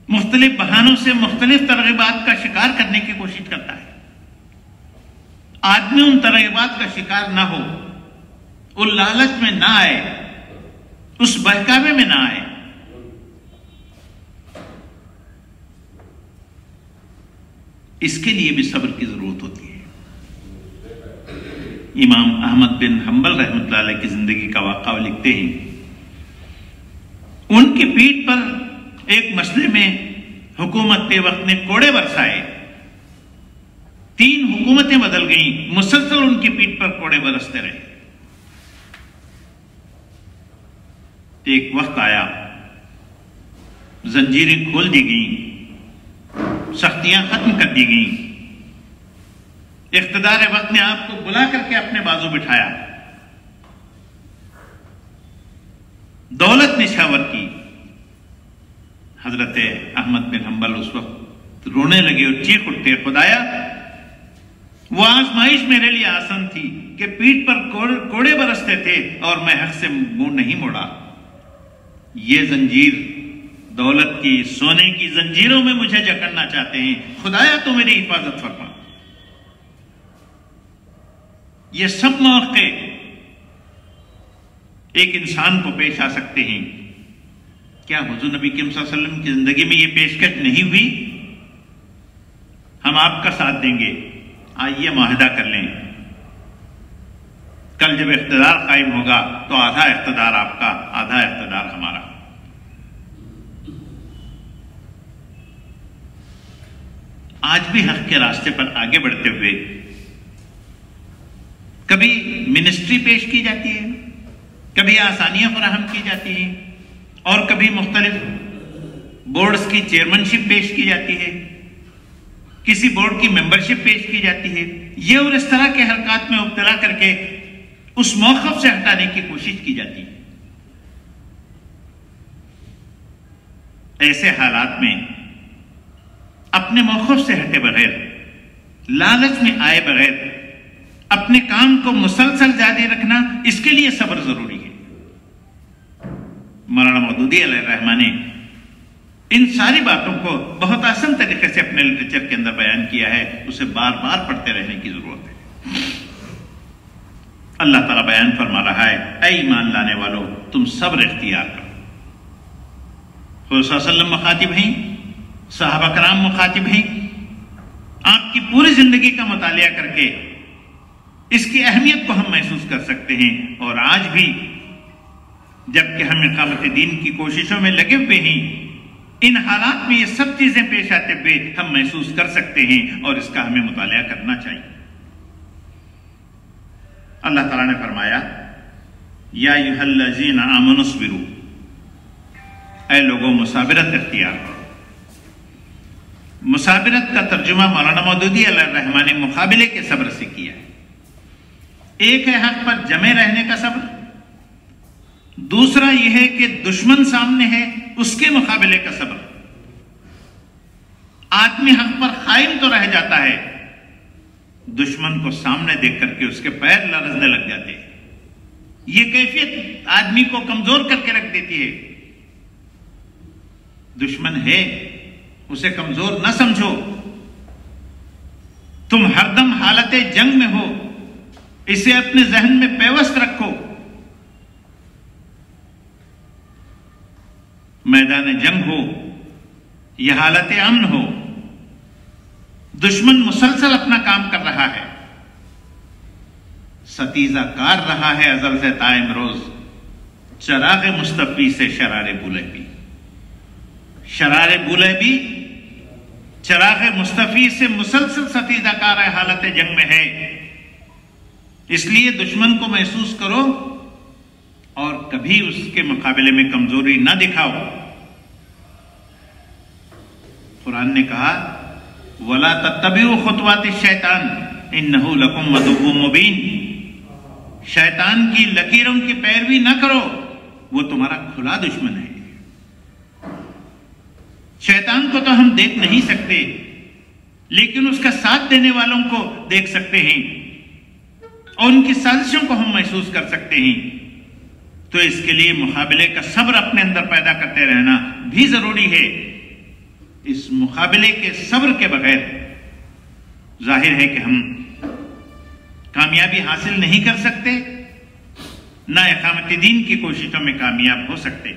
مختلف بہانوں سے مختلف ترغیبات کا شکار کرنے کی کوشش کرتا ہے. آدمی ان ترغیبات کا شکار نہ ہو، ان لالچ میں نہ آئے، اس بہکاوے میں نہ آئے. اس کے لیے بھی صبر کی ضرورت ہوتی ہے. امام احمد بن حنبل رحمۃ اللہ علیہ کی زندگی کا واقعہ وہ لکھتے ہیں، ان کی پیٹھ پر ایک مسئلے میں حکومت کے وقت نے کوڑے برسائے. 3 حکومتیں بدل گئیں، مسلسل ان کی پیٹھ پر کوڑے برستے رہے. ایک وقت آیا، زنجیریں کھول دی گئیں، سختیاں ختم کر دی گئیں. اقتدار وقت نے آپ کو بلا کر کے اپنے بازو بٹھایا، دولت نشاور کی. حضرت احمد بن حنبل اس وقت رونے لگے اور چیخ اٹھتے، خدایا وہ آزمائش میرے لیے آسان تھی کہ پیٹھ پر کوڑے برستے تھے اور میں حق سے منہ نہیں موڑا. یہ زنجیر دولت کی، سونے کی زنجیروں میں مجھے جکڑنا چاہتے ہیں، خدایا تو میری حفاظت فرما. یہ سب موقع ایک انسان کو پیش آ سکتے ہیں. کیا حضور نبی کریم صلی اللہ علیہ وسلم کی زندگی میں یہ پیشکش نہیں ہوئی؟ ہم آپ کا ساتھ دیں گے، آئیے معاہدہ کر لیں، کل جب اقتدار قائم ہوگا تو آدھا اقتدار آپ کا، آدھا اقتدار ہمارا. آج بھی حق کے راستے پر آگے بڑھتے ہوئے کبھی منسٹری پیش کی جاتی ہے، کبھی آسانیاں فراہم کی جاتی ہیں، اور کبھی مختلف بورڈز کی چیئرمین شپ پیش کی جاتی ہے، کسی بورڈ کی ممبرشپ پیش کی جاتی ہے. یہ اور اس طرح کے حرکات میں مبتلا کر کے اس موقف سے ہٹانے کی کوشش کی جاتی ہے. ایسے حالات میں اپنے موقف سے ہٹے بغیر، لالچ میں آئے بغیر اپنے کام کو مسلسل جاری رکھنا، اس کے لیے صبر ضروری ہے. مولانا مودودی علیہ الرحمہ نے ان ساری باتوں کو بہت آسان طریقے سے اپنے لٹریچر کے اندر بیان کیا ہے، اسے بار بار پڑھتے رہنے کی ضرورت ہے. اللہ تعالیٰ بیان فرما رہا ہے، اے ایمان لانے والو تم صبر اختیار کرو. حضور صلی اللہ علیہ وسلم مخاطب ہیں، صحابہ کرام مخاطب ہیں. آپ کی پوری زندگی کا مطالعہ کر کے اس کی اہمیت کو ہم محسوس کر سکتے ہیں. اور آج بھی جبکہ ہم اقامت دین کی کوششوں میں لگے ہوئے ہیں، ان حالات میں یہ سب چیزیں پیش آتے ہوئے ہم محسوس کر سکتے ہیں، اور اس کا ہمیں مطالعہ کرنا چاہیے. اللہ تعالیٰ نے فرمایا، یا ایھا الذین آمنوا اصبروا، اے لوگوں مسابرت اختیار کرو. مسابرت کا ترجمہ مولانا مودودی علیہ الرحمہ نے مقابلے کے صبر سے کیا ہے. ایک ہے حق پر جمے رہنے کا صبر، دوسرا یہ ہے کہ دشمن سامنے ہے، اس کے مقابلے کا صبر۔ آدمی حق پر قائم تو رہ جاتا ہے، دشمن کو سامنے دیکھ کر کے اس کے پیر لرزنے لگ جاتے ہیں۔ یہ کیفیت آدمی کو کمزور کر کے رکھ دیتی ہے۔ دشمن ہے، اسے کمزور نہ سمجھو، تم ہر دم حالت جنگ میں ہو، اسے اپنے ذہن میں پیوست رکھو۔ میدان جنگ ہو یا حالت امن ہو، دشمن مسلسل اپنا کام کر رہا ہے، ستیزہ کار رہا ہے ازل سے تا امروز، چراغ مصطفی سے شرار بولیبی۔ شرار بولیبی چراغ مصطفی سے مسلسل ستیزہ کار حالت جنگ میں ہے۔ اس لیے دشمن کو محسوس کرو اور کبھی اس کے مقابلے میں کمزوری نہ دکھاؤ۔ قرآن نے کہا وَلَا تَتَّبِعُوا خُطُوَاتِ الشَّيْطَانِ إِنَّهُ لَكُمْ عَدُوٌّ مُبِينٌ۔ شیطان کی لکیروں کی پیروی نہ کرو، وہ تمہارا کھلا دشمن ہے۔ شیطان کو تو ہم دیکھ نہیں سکتے، لیکن اس کا ساتھ دینے والوں کو دیکھ سکتے ہیں اور ان کی سازشوں کو ہم محسوس کر سکتے ہیں۔ تو اس کے لیے مقابلے کا صبر اپنے اندر پیدا کرتے رہنا بھی ضروری ہے۔ اس مقابلے کے صبر کے بغیر ظاہر ہے کہ ہم کامیابی حاصل نہیں کر سکتے، نہ اقامت دین کی کوششوں میں کامیاب ہو سکتے۔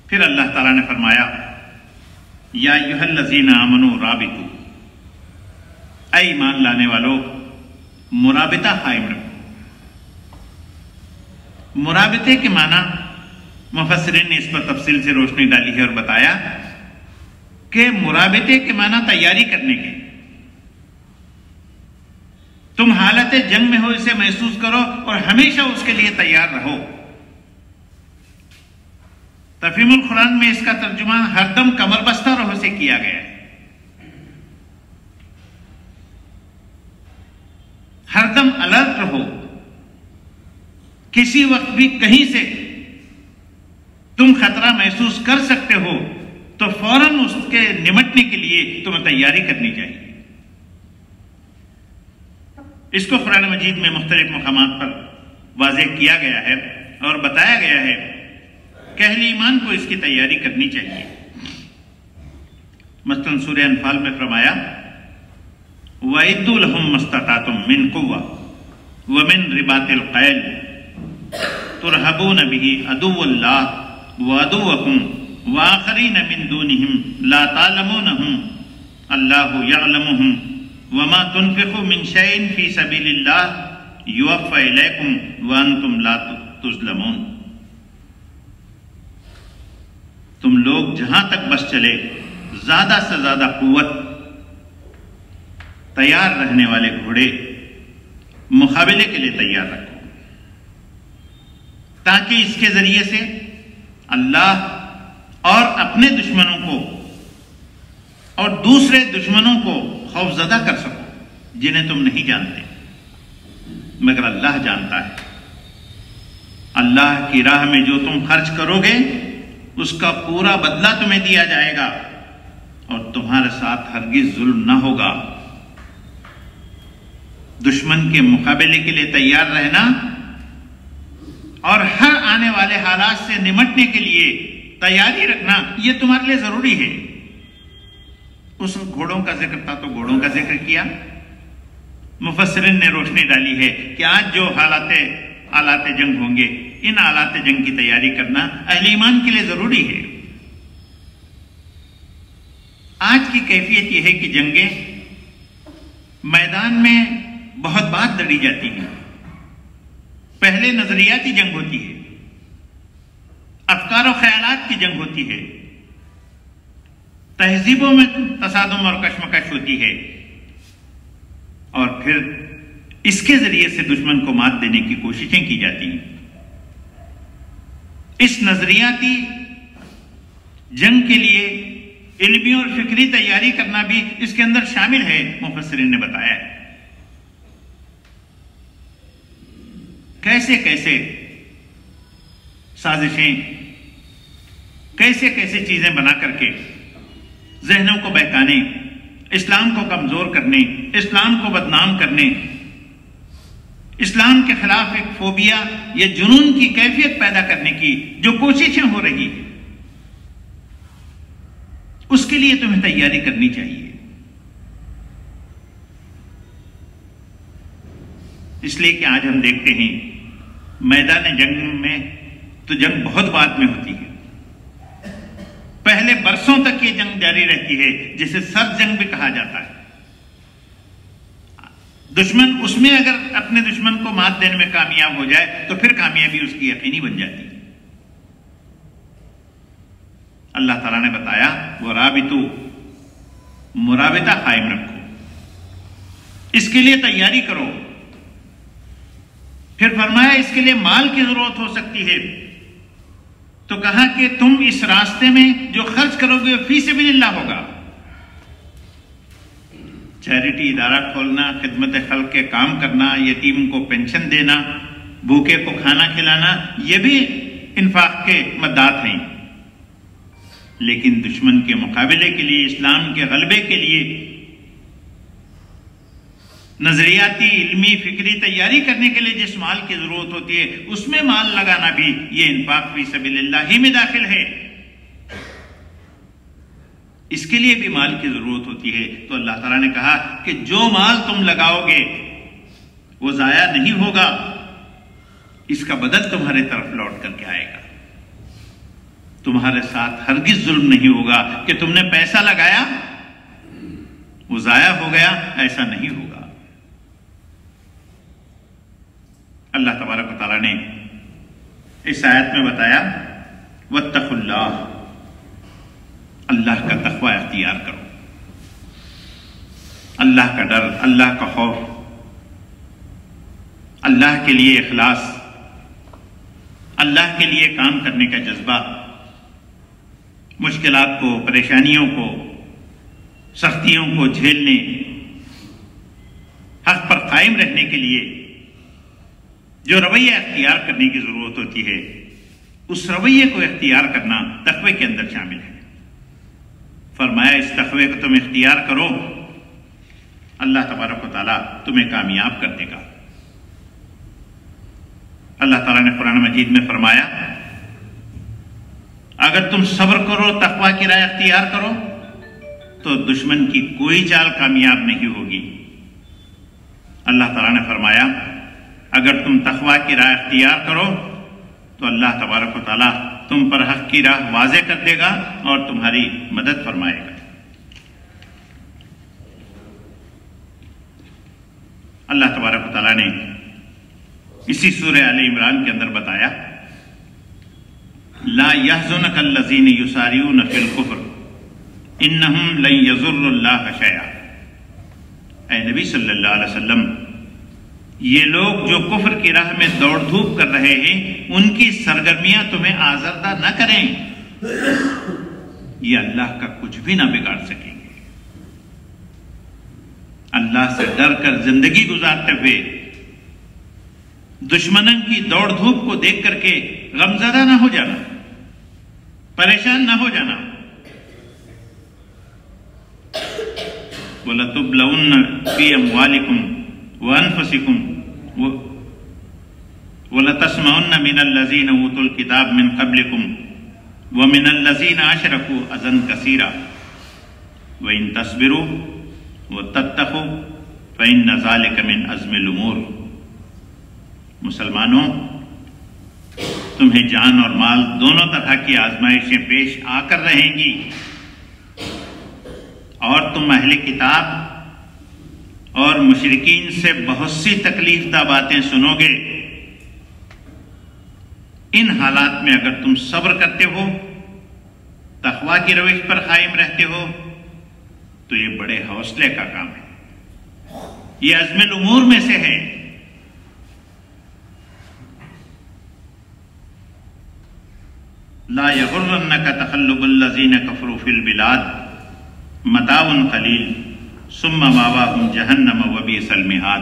پھر اللہ تعالیٰ نے فرمایا یا ایھا الذین آمنوا رابطوا، اے ایمان لانے والو مرابطہ قائم رکھو۔ مرابطے کے معنی مفسرین نے اس پر تفصیل سے روشنی ڈالی ہے اور بتایا کہ مرابطے کے معنی تیاری کرنے کے۔ تم حالت جنگ میں ہو، اسے محسوس کرو اور ہمیشہ اس کے لیے تیار رہو۔ تفہیم القرآن میں اس کا ترجمہ ہر دم کمر بستہ رہو سے کیا گیا ہے۔ ہر دم الرٹ رہو، کسی وقت بھی کہیں سے تم خطرہ محسوس کر سکتے ہو تو فوراً اس کے نمٹنے کے لیے تمہیں تیاری کرنی چاہیے۔ اس کو قرآن مجید میں مختلف مقامات پر واضح کیا گیا ہے اور بتایا گیا ہے کہ اہل ایمان کو اس کی تیاری کرنی چاہیے۔ مثلاً سورہ انفال میں فرمایا وَأَعِدُّوا لَهُم مَّا اسْتَطَعْتُم مِّن قُوَّةٍ وَمِن رِّبَاطِ الْخَيْلِ تُرْهِبُونَ بِهِ عَدُوَّ اللَّهِ وَعَدُوَّكُمْ وَآخَرِينَ مِن دُونِهِمْ لَا تَعْلَمُونَهُمْ اللَّهُ يَعْلَمُهُمْ وَمَا تُنفِقُوا مِن شَيْءٍ فِي سَبِيلِ اللَّهِ يُوَفَّ إِلَيْكُمْ وَأَنتُمْ لَا تُظْلَمُونَ۔ تم لوگ جہاں تک بس چلے زیادہ سے زیادہ قوت، تیار رہنے والے گھوڑے مقابلے کے لیے تیار رکھو، تاکہ اس کے ذریعے سے اللہ اور اپنے دشمنوں کو اور دوسرے دشمنوں کو خوف زدہ کر سکو جنہیں تم نہیں جانتے مگر اللہ جانتا ہے۔ اللہ کی راہ میں جو تم خرچ کرو گے اس کا پورا بدلہ تمہیں دیا جائے گا اور تمہارے ساتھ ہرگز ظلم نہ ہوگا۔ دشمن کے مقابلے کے لیے تیار رہنا اور ہر آنے والے حالات سے نمٹنے کے لیے تیاری رکھنا یہ تمہارے لیے ضروری ہے۔ اس گھوڑوں کا ذکر تھا تو گھوڑوں کا ذکر کیا۔ مفسرین نے روشنی ڈالی ہے کہ آج جو آلات جنگ ہوں گے، ان آلات جنگ کی تیاری کرنا اہل ایمان کے لیے ضروری ہے۔ آج کی کیفیت یہ ہے کہ جنگیں میدان میں بہت بات لڑی جاتی ہیں۔ پہلے نظریاتی جنگ ہوتی ہے، افکار و خیالات کی جنگ ہوتی ہے، تہذیبوں میں تصادم اور کشمکش ہوتی ہے، اور پھر اس کے ذریعے سے دشمن کو مات دینے کی کوششیں کی جاتی ہیں۔ اس نظریاتی جنگ کے لیے علمی اور فکری تیاری کرنا بھی اس کے اندر شامل ہے۔ مفسرین نے بتایا کہ کیسے کیسے سازشیں، کیسے کیسے چیزیں بنا کر کے ذہنوں کو بہکانے، اسلام کو کمزور کرنے، اسلام کو بدنام کرنے، اسلام کے خلاف ایک فوبیا یا جنون کی کیفیت پیدا کرنے کی جو کوششیں ہو رہی ہیں، اس کے لیے تمہیں تیاری کرنی چاہیے۔ اس لیے کہ آج ہم دیکھتے ہیں میدان جنگ میں تو جنگ بہت بعد میں ہوتی ہے، پہلے برسوں تک یہ جنگ جاری رہتی ہے، جسے سرد جنگ بھی کہا جاتا ہے۔ دشمن اس میں اگر اپنے دشمن کو مات دینے میں کامیاب ہو جائے تو پھر کامیابی اس کی یقینی بن جاتی ہے۔ اللہ تعالیٰ نے بتایا وَرَابِطُوا، مرابطہ قائم رکھو، اس کے لیے تیاری کرو۔ پھر فرمایا اس کے لیے مال کی ضرورت ہو سکتی ہے، تو کہا کہ تم اس راستے میں جو خرچ کرو گے فی سبیل اللہ ہوگا۔ چیریٹی ادارہ کھولنا، خدمت خلق کے کام کرنا، یتیم کو پینشن دینا، بھوکے کو کھانا کھلانا، یہ بھی انفاق کے مدات ہیں۔ لیکن دشمن کے مقابلے کے لیے، اسلام کے غلبے کے لیے نظریاتی، علمی، فکری تیاری کرنے کے لیے جس مال کی ضرورت ہوتی ہے، اس میں مال لگانا بھی یہ انفاق فی سبیل اللہ ہی میں داخل ہے۔ اس کے لیے بھی مال کی ضرورت ہوتی ہے، تو اللہ تعالیٰ نے کہا کہ جو مال تم لگاؤ گے وہ ضائع نہیں ہوگا، اس کا بدل تمہارے طرف لوٹ کر کے آئے گا۔ تمہارے ساتھ ہرگز ظلم نہیں ہوگا کہ تم نے پیسہ لگایا وہ ضائع ہو گیا، ایسا نہیں ہوگا۔ اللہ تبارک و تعالیٰ نے اس آیت میں بتایا واتقوا اللہ، اللہ کا تقوی اختیار کرو، اللہ کا ڈر، اللہ کا خوف، اللہ کے لیے اخلاص، اللہ کے لیے کام کرنے کا جذبہ، مشکلات کو، پریشانیوں کو، سختیوں کو جھیلنے، حق پر قائم رہنے کے لیے جو رویہ اختیار کرنے کی ضرورت ہوتی ہے، اس رویے کو اختیار کرنا تقوی کے اندر شامل ہے۔ فرمایا اس تقوی کو تم اختیار کرو، اللہ تبارک و تعالیٰ تمہیں کامیاب کر دے گا۔ اللہ تعالیٰ نے قرآن مجید میں فرمایا اگر تم صبر کرو، تقوی کی راہ اختیار کرو تو دشمن کی کوئی چال کامیاب نہیں ہوگی۔ اللہ تعالیٰ نے فرمایا اگر تم تقوی کی راہ اختیار کرو تو اللہ تبارک و تعالیٰ تم پر حق کی راہ واضح کر دے گا اور تمہاری مدد فرمائے گا۔ اللہ تبارک و تعالیٰ نے اسی سورہ آل عمران کے اندر بتایا لا يحزنك الذين يسارعون في الكفر انهم لن يضروا الله شيئا۔ اے نبی صلی اللہ علیہ وسلم، یہ لوگ جو کفر کی راہ میں دوڑ دھوپ کر رہے ہیں، ان کی سرگرمیاں تمہیں آزردہ نہ کریں، یہ اللہ کا کچھ بھی نہ بگاڑ سکیں گے۔ اللہ سے ڈر کر زندگی گزارتے ہوئے دشمنوں کی دوڑ دھوپ کو دیکھ کر کے غمزدہ نہ ہو جانا، پریشان نہ ہو جانا۔ وَلَتُبْلَوُنَّ فِي أَمْوَالِكُمْ وَأَنفُسِكُمْ وَلَتَسْمَعُنَّ مِنَ الَّذِينَ أُوتُوا الْكِتَابَ مِنْ قَبْلِكُمْ وَمِنَ الَّذِينَ أَشْرَكُوا أَذًى كَثِيرًا وَإِن تَصْبِرُوا وَتَتَّقُوا فَإِنَّ ذَلِكَ مِنْ عَزْمِ الْأُمُورِ۔ مسلمانوں، تمہیں جان اور مال دونوں طرح کی آزمائشیں پیش آ کر رہیں گی، اور تم اہل کتاب اور مشرکین سے بہت سی تکلیف دہ باتیں سنو گے۔ ان حالات میں اگر تم صبر کرتے ہو، تقوی کی روش پر قائم رہتے ہو، تو یہ بڑے حوصلے کا کام ہے، یہ عزم الامور میں سے ہے۔ لا يغرنك تقلب الذين كفروا في البلاد متاع قلیل ثم مأواهم جہنم وبئس المہاد۔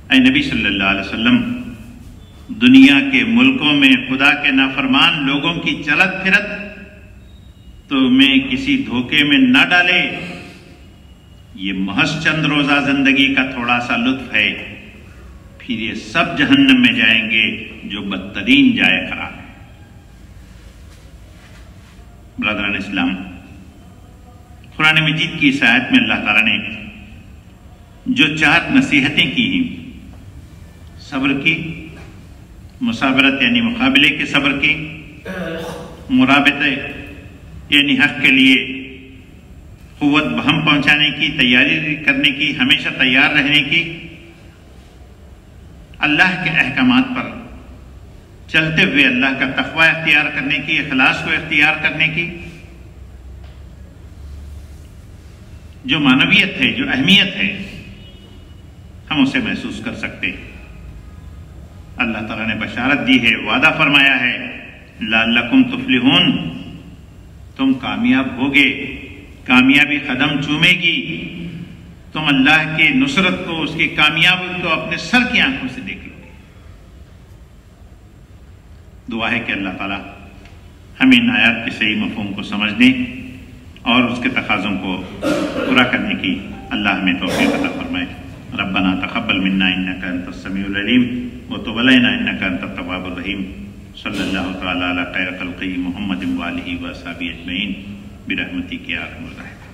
اے نبی صلی اللہ علیہ وسلم، دنیا کے ملکوں میں خدا کے نافرمان لوگوں کی چلت پھرت تمہیں کسی دھوکے میں نہ ڈالے. یہ محض چند روزہ زندگی کا تھوڑا سا لطف ہے، پھر یہ سب جہنم میں جائیں گے جو بدترین جائے قرار ہے. برادران اسلام، قرآن مجید کی اس آیت میں اللہ تعالیٰ نے جو 4 نصیحتیں کی ہیں، صبر کی، مصابرت یعنی مقابلے کے صبر کی، مرابطے یعنی حق کے لیے قوت بہم پہنچانے کی، تیاری کرنے کی، ہمیشہ تیار رہنے کی، اللہ کے احکامات پر چلتے ہوئے اللہ کا تقوی اختیار کرنے کی، اخلاص کو اختیار کرنے کی، جو معنویت ہے، جو اہمیت ہے، ہم اسے محسوس کر سکتے ہیں. اللہ تعالیٰ نے بشارت دی ہے، وعدہ فرمایا ہے، لعلکم تفلحون، تم کامیاب ہوگے، کامیابی قدم چومے گی، تم اللہ کی نصرت کو، اس کی کامیابی کو اپنے سر کی آنکھوں سے دیکھ لو گے. دعا ہے کہ اللہ تعالیٰ ہمیں ان آیات کے صحیح مفہوم کو سمجھنے اور اس کے تقاضوں کو پورا کرنے کی اللہ ہمیں توفیق عطا فرمائے. ربنا تقبل منا انك انت السميع العليم وتب علينا انك انت التواب الرحيم. صلی اللہ تعالی علی خیر خلقہ محمد وآلہ وصحبہ اجمعین برحمتک یا ارحم الراحمین.